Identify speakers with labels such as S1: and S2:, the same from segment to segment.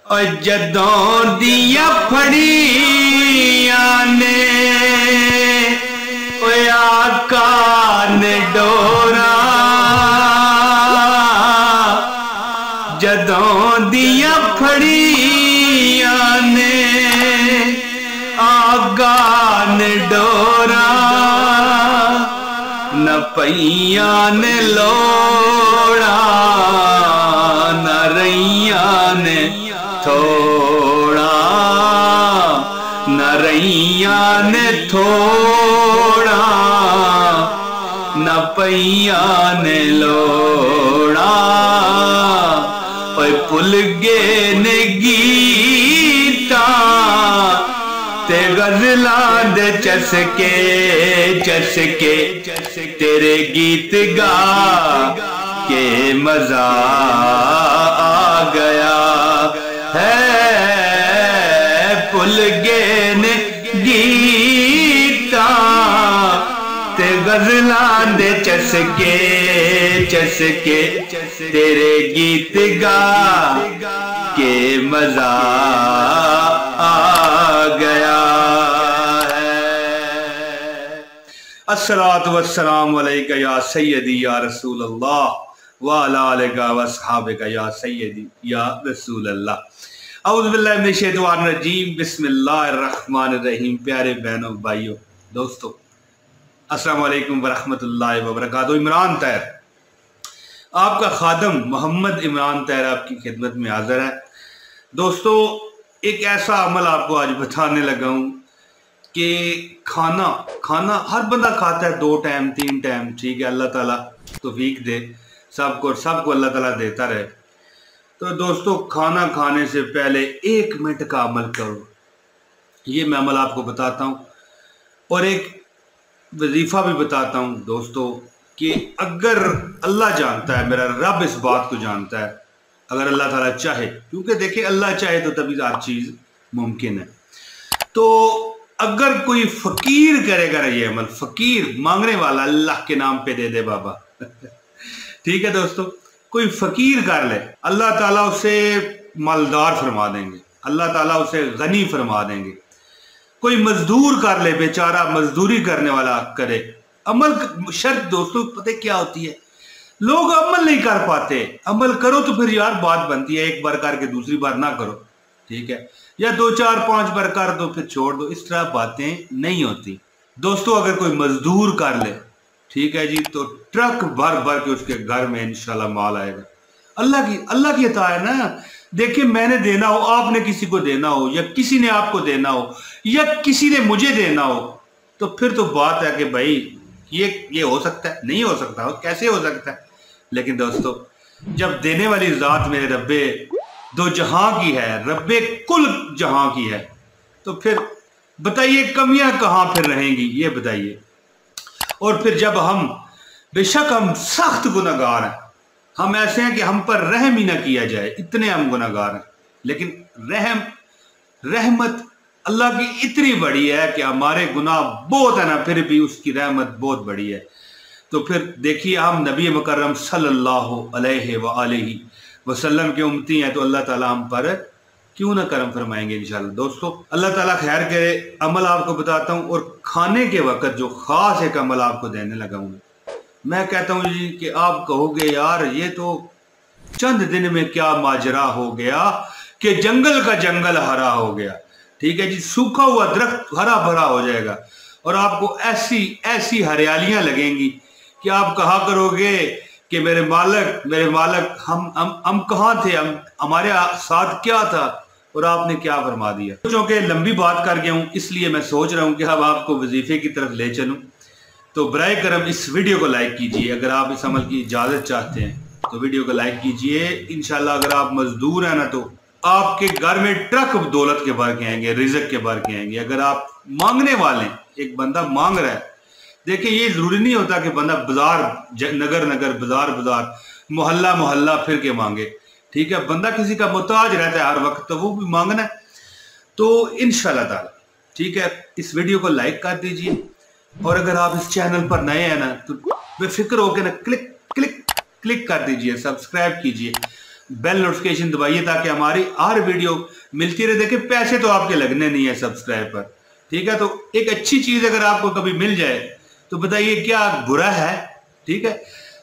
S1: اور جدوں دیاں پھڑیاں نے او آقا نے ڈورا جدوں دیاں پھڑیاں نے آقا نے ڈورا نہ پئیاں نے لوڑا نہ رئیاں نے تھوڑا نہ رئیاں نے تھوڑا نہ پئیاں نے لوڑا اوے پل گے نے گیتا تے غزلاں دے چسکے تیرے گیت گا کے مزہ آ گیا ہے پل گے نے گیتا تے غزلاں دے چسکے تیرے گیت گا کے مزہ آ گیا ہے۔ الصلاۃ والسلام علیکہ یا سیدی یا رسول اللہ وعلی آلک واصحابک یا سیدی یا رسول اللہ۔ اعوذ باللہ من الشیطان الرجیم، بسم اللہ الرحمن الرحیم۔ پیارے بہنوں بھائیوں دوستو، السلام علیکم ورحمۃ اللہ وبرکاتہ۔ عمران طاہر، آپ کا خادم محمد عمران طاہر آپ کی خدمت میں حاضر ہے۔ دوستو، ایک ایسا عمل آپ کو آج بتانے لگا ہوں کہ کھانا ہر بندہ کھاتا ہے 2 ٹائم 3 ٹائم، ٹھیک ہے، اللہ تعالیٰ توفیق دے سب کو اللہ تعالیٰ دیتا رہے۔ تو دوستو، کھانا کھانے سے پہلے 1 منٹ کا عمل کرو، یہ میں عمل آپ کو بتاتا ہوں، اور ایک وظیفہ بھی بتاتا ہوں دوستو، کہ اگر اللہ جانتا ہے، میرا رب اس بات کو جانتا ہے، اگر اللہ تعالیٰ چاہے، کیونکہ دیکھیں اللہ چاہے تو تبھی ہر چیز ممکن ہے، تو اگر کوئی فقیر کرے گا یہ عمل، فقیر مانگنے والا، اللہ کے نام پہ دے دے بابا ٹھیک ہے دوستو، کوئی فقیر کر لے، اللہ تعالیٰ اسے مالدار فرما دیں گے، اللہ تعالیٰ اسے غنی فرما دیں گے۔ کوئی مزدور کر لے، بیچارہ مزدوری کرنے والا کرے عمل، شرط دوستو پتہ کیا ہوتی ہے، لوگ عمل نہیں کر پاتے، عمل کرو تو پھر یار بات بنتی ہے، ایک بار کر کے دوسری بار نہ کرو، ٹھیک ہے، یا 2 4 5 بار کر دو پھر چھوڑ دو، اس طرح باتیں نہیں ہوتی دوستو۔ اگر کوئی مزدور کر لے، ٹھیک ہے جی، تو ٹرک بھر کے اس کے گھر میں انشاءاللہ مال آئے گا۔ اللہ کی عطا ہے نا، دیکھیں میں نے دینا ہو، آپ نے کسی کو دینا ہو، یا کسی نے آپ کو دینا ہو، یا کسی نے مجھے دینا ہو، تو پھر تو بات ہے کہ بھائی یہ ہو سکتا ہے، نہیں ہو سکتا، کیسے ہو سکتا ہے؟ لیکن دوستو، جب دینے والی ذات میرے رب 2 جہاں کی ہے، رب کل جہاں کی ہے، تو پھر بتائیے کمیاں کہاں پھر رہیں گی، یہ بتائیے۔ اور پھر جب بے شک ہم سخت گناہگار ہیں، ہم ایسے ہیں کہ ہم پر رحم ہی نہ کیا جائے، اتنے ہم گناہگار ہیں، لیکن رحمت اللہ کی اتنی بڑی ہے کہ ہمارے گناہ بہت ہے نا، پھر بھی اس کی رحمت بہت بڑی ہے۔ تو پھر دیکھیے، ہم نبی مکرم صلی اللہ علیہ وآلہ وسلم کے امتی ہیں، تو اللہ تعالیٰ ہم پر کیوں نہ کرم فرمائیں گے انشاءاللہ۔ دوستو، اللہ تعالیٰ خیر کرے، عمل آپ کو بتاتا ہوں، اور کھانے کے وقت جو خاص ایک عمل آپ کو دینے لگا ہوں، میں کہتا ہوں جی کہ آپ کہو گے یار یہ تو چند دن میں کیا ماجرا ہو گیا کہ جنگل کا جنگل ہرا ہو گیا، ٹھیک ہے جی، سوکھا ہوا درخت ہرا بھرا ہو جائے گا، اور آپ کو ایسی ہریالیاں لگیں گی کہ آپ کہا کرو گے کہ میرے مالک ہم کہاں تھے، ہمارے ساتھ کیا تھا، اور آپ نے کیا فرما دیا۔ چونکہ لمبی بات کر گیا ہوں، اس لیے میں سوچ رہا ہوں کہ اب آپ کو وظیفے کی طرف لے چلوں، تو برائے کرم اس ویڈیو کو لائک کیجئے، اگر آپ اس عمل کی اجازت چاہتے ہیں تو ویڈیو کو لائک کیجئے۔ انشاءاللہ اگر آپ مزدور ہیں نا، تو آپ کے گھر میں ٹرک دولت کے بھر کے آئیں گے، رزق کے بھر کے آئیں گے۔ اگر آپ مانگنے والے ہیں، ایک بندہ مانگ رہا ہے، دیکھیں یہ ضروری نہیں ہوتا کہ بندہ نگر بازار محلہ پھر کے مانگے، ٹھیک ہے، بندہ کسی کا محتاج رہتا ہے ہر وقت، تو وہ بھی مانگنا ہے۔ تو انشاءاللہ تعالی ٹھیک ہے، اس ویڈیو کو لائک کر دیجئے، اور اگر آپ اس چینل پر نئے ہیں نا، تو بے فکر ہو کے نا کلک کر دیجئے، سبسکرائب کیجئے، बेल नोटिफिकेशन दबाइए ताकि हमारी हर वीडियो मिलती रहे। देखिए पैसे तो आपके लगने नहीं है सब्सक्राइब पर, ठीक है। तो एक अच्छी चीज अगर आपको कभी मिल जाए तो बताइए क्या बुरा है, ठीक है।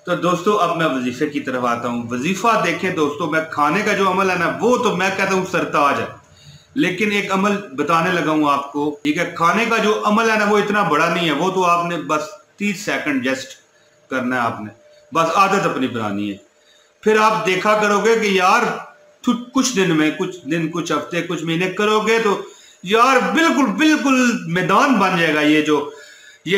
S1: तो दोस्तों अब मैं वजीफे की तरफ आता हूँ। वजीफा देखें दोस्तों, मैं खाने का जो अमल है ना वो तो मैं कहता हूँ सरताज है, लेकिन एक अमल बताने लगा हूँ आपको, ठीक है। खाने का जो अमल है ना वो इतना बड़ा नहीं है, वो तो आपने बस 30 सेकंड जस्ट करना है, आपने बस आदत अपनी बनानी है। फिर आप देखा करोगे कि यार कुछ दिन कुछ हफ्ते कुछ महीने करोगे तो यार बिल्कुल बिल्कुल मैदान बन जाएगा। ये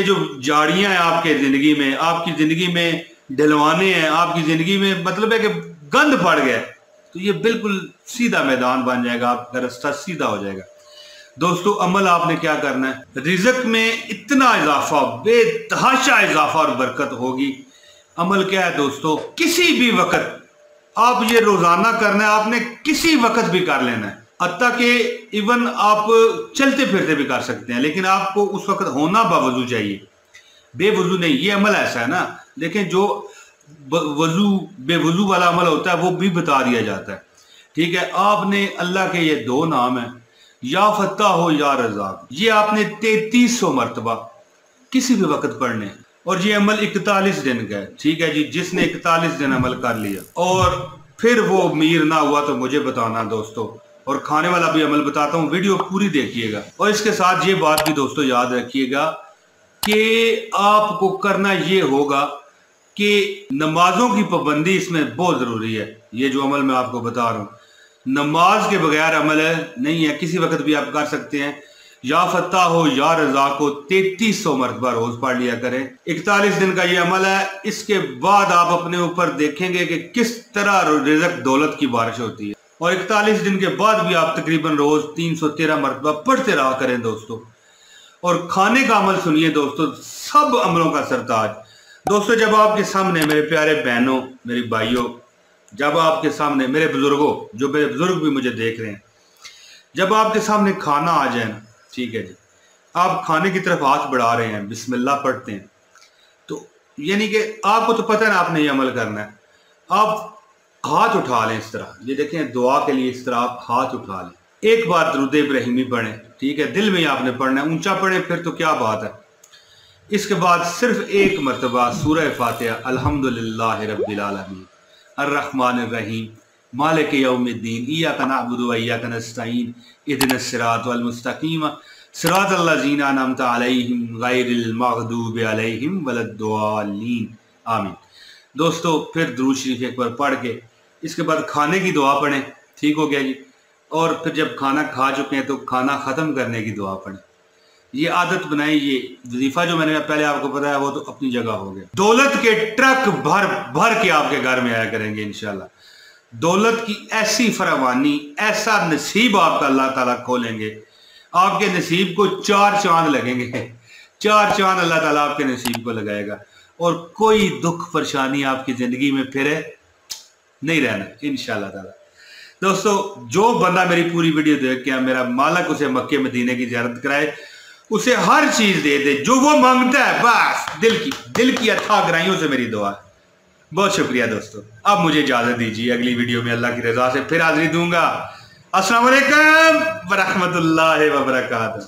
S1: जो झाड़ियां हैं आपके जिंदगी में, आपकी जिंदगी में ढलवाने हैं, आपकी जिंदगी में मतलब है कि गंद पड़ गया, तो ये बिल्कुल सीधा मैदान बन जाएगा, आपका रास्ता सीधा हो जाएगा। दोस्तों अमल आपने क्या करना है, रिज़्क में इतना इजाफा, बेतहाशा इजाफा और बरकत होगी। अमल क्या है दोस्तों, किसी भी वक्त आप ये रोजाना करना है, आपने किसी वक्त भी कर लेना है, हत्ता कि इवन आप चलते फिरते भी कर सकते हैं, लेकिन आपको उस वक्त होना बावजू चाहिए, बेवजू नहीं। ये अमल ऐसा है ना, देखें जो वजू बेवजू वाला अमल होता है वो भी बता दिया जाता है, ठीक है। आपने अल्लाह के ये 2 नाम है, या फत्ता हो या रज़ाक, ये आपने 3300 मरतबा किसी भी वक्त पढ़ने हैं, और ये अमल 41 दिन का है, ठीक है जी। जिसने 41 दिन अमल कर लिया और फिर वो मीर ना हुआ तो मुझे बताना दोस्तों। और खाने वाला भी अमल बताता हूँ, वीडियो पूरी देखिएगा। और इसके साथ ये बात भी दोस्तों याद रखिएगा कि आपको करना ये होगा कि नमाजों की पाबंदी इसमें बहुत जरूरी है। ये जो अमल मैं आपको बता रहा हूँ, नमाज के बगैर अमल नहीं है, किसी वक्त भी आप कर सकते हैं। या फत्ता हो या रज़ा को 3300 मरतबा रोज पढ़ लिया करें। 41 दिन का ये अमल है। इसके बाद आप अपने ऊपर देखेंगे कि किस तरह रिज़्क दौलत की बारिश होती है। और 41 दिन के बाद भी आप तकरीबन रोज 313 मरतबा पढ़ते रहा करें दोस्तों। और खाने का अमल सुनिए दोस्तों, सब अमलों का सरताज। दोस्तों जब आपके सामने मेरे प्यारे बहनों, मेरे भाइयों, जब आपके सामने मेरे बुजुर्गों, जो मेरे बुजुर्ग भी मुझे देख रहे हैं, जब आपके सामने खाना आ जाए ना, ठीक है जी, आप खाने की तरफ हाथ बढ़ा रहे हैं, बिस्मिल्लाह पढ़ते हैं, तो यानी कि आपको तो पता है ना आपने ये अमल करना है। आप हाथ उठा लें इस तरह, ये देखें दुआ के लिए इस तरह आप हाथ उठा लें। एक बार दरूद इब्राहिमी पढ़ें, ठीक है, दिल में ही आपने पढ़ना है, ऊंचा पढ़ें फिर तो क्या बात है। इसके बाद सिर्फ एक मरतबा सूरह फातिहा, अल्हम्दुलिल्लाहि रब्बिल आलमीन अर्रहमानिर रहीम मालिक यौमिद्दीन इय्याका नअबुदु व इय्याका नस्तईन इहदिनस सिरातल मुस्तकीम सिरातल लज़ीना अनअमता अलैहिम गैरिल मग़दूबि अलैहिम वलद्दाल्लीन आमीन। दोस्तों फिर दुरूद शरीफ एक बार पढ़ के इसके बाद खाने की दुआ पढ़ें, ठीक हो गया जी। और फिर जब खाना खा चुके हैं तो खाना ख़त्म करने की दुआ पढ़ें। ये आदत बनाई। ये वजीफा जो मैंने पहले आपको बताया वो तो अपनी जगह हो गया। दौलत के ट्रक भर भर के आपके घर में आया करेंगे इंशाल्लाह। दौलत की ऐसी फरावानी, ऐसा नसीब आपका अल्लाह ताला खोलेंगे, आपके नसीब को 4 चांद लगेंगे। 4 चांद अल्लाह ताला आपके नसीब को लगाएगा और कोई दुख परेशानी आपकी जिंदगी में फिर नहीं रहना इंशाल्लाह ताला। दोस्तों जो बंदा मेरी पूरी वीडियो देख के मेरा मालिक उसे मक्के मदीने की ज़ियारत कराए, उसे हर चीज दे दे जो वो मांगता है, बस दिल की अथाह गहराइयों से मेरी दुआ। बहुत शुक्रिया दोस्तों। अब मुझे इजाजत दीजिए, अगली वीडियो में अल्लाह की रजा से फिर हाजिरी दूंगा। अस्सलाम वालेकुम व रहमतुल्लाहि व बरकातहू।